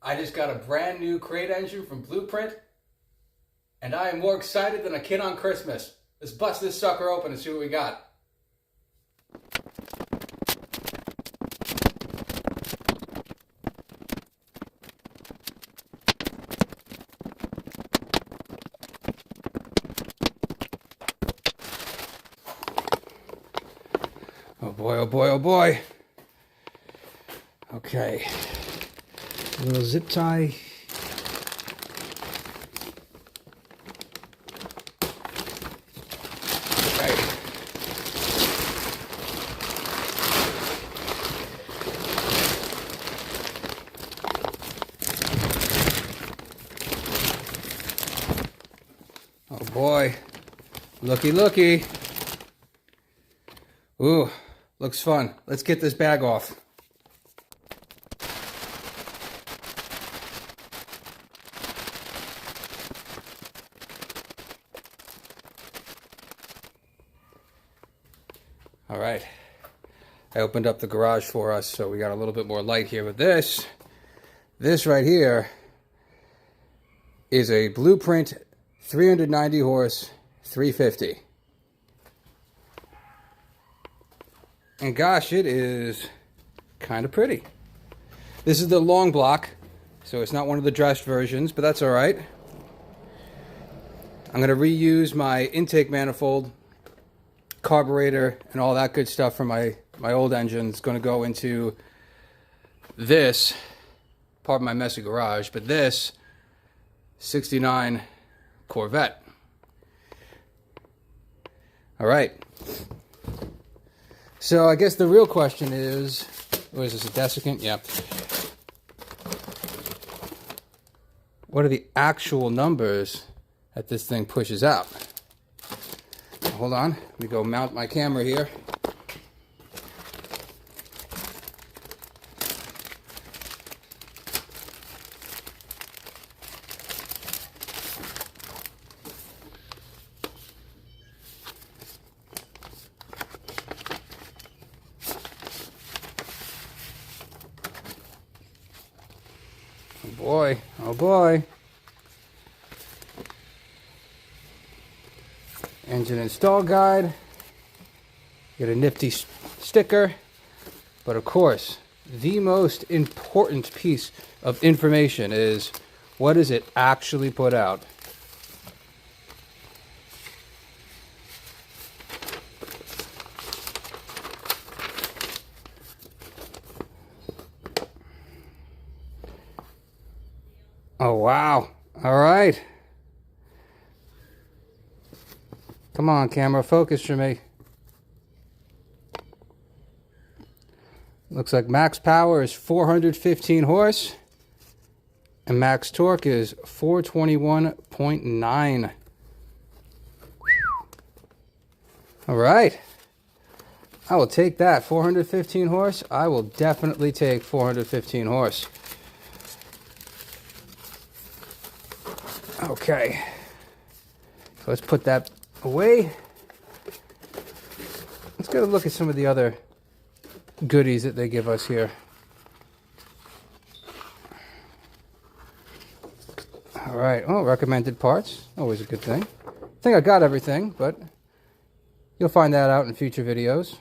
I just got a brand new crate engine from Blueprint, and I am more excited than a kid on Christmas. Let's bust this sucker open and see what we got. Oh boy, oh boy, oh boy. Okay. A little zip tie. Okay. Oh boy. Looky, looky. Ooh, looks fun. Let's get this bag off. All right. I opened up the garage for us, so we got a little bit more light here. But this right here is a Blueprint 390 horse 350. And gosh, it is kind of pretty. This is the long block, so it's not one of the dressed versions, but that's all right. I'm going to reuse my intake manifold, carburetor, and all that good stuff from my old engine. It's going to go into this, part of my messy garage, but this 69 Corvette. All right. So I guess the real question is, what is this, a desiccant? Yeah. What are the actual numbers that this thing pushes out? Hold on, let me go mount my camera here. Oh boy, oh boy. Engine install guide. Get a nifty sticker. But of course, the most important piece of information is, what does it actually put out? Oh wow. All right. Come on, camera, focus for me. Looks like max power is 415 horse, and max torque is 421.9. All right. I will take that. 415 horse. I will definitely take 415 horse. Okay. So let's put that away. Let's get a look at some of the other goodies that they give us here. All right. Oh, recommended parts. Always a good thing. I think I got everything, but you'll find that out in future videos.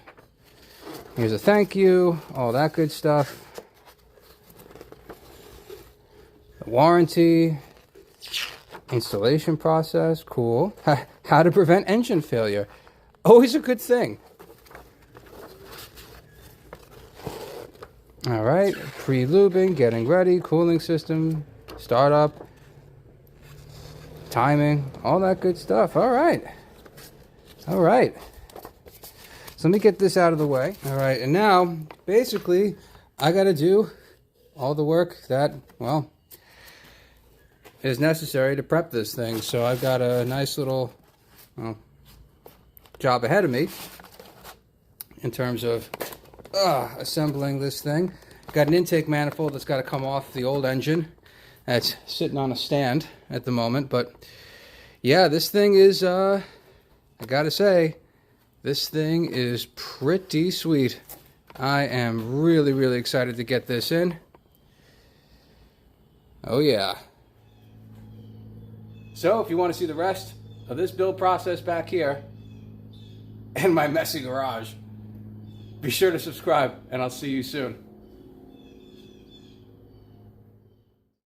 Here's a thank you, all that good stuff. The warranty, installation process, cool. How to prevent engine failure. Always a good thing. All right, pre-lubing, getting ready, cooling system, startup, timing, all that good stuff. All right. All right. So let me get this out of the way. All right, and now, basically, I got to do all the work that, well, is necessary to prep this thing. So I've got a nice little, well, job ahead of me in terms of assembling this thing. Got an intake manifold that's got to come off the old engine. That's sitting on a stand at the moment. But yeah, this thing is, I got to say, this thing is pretty sweet. I am really, really excited to get this in. Oh yeah. So if you want to see the rest of this build process back here and my messy garage, be sure to subscribe and I'll see you soon.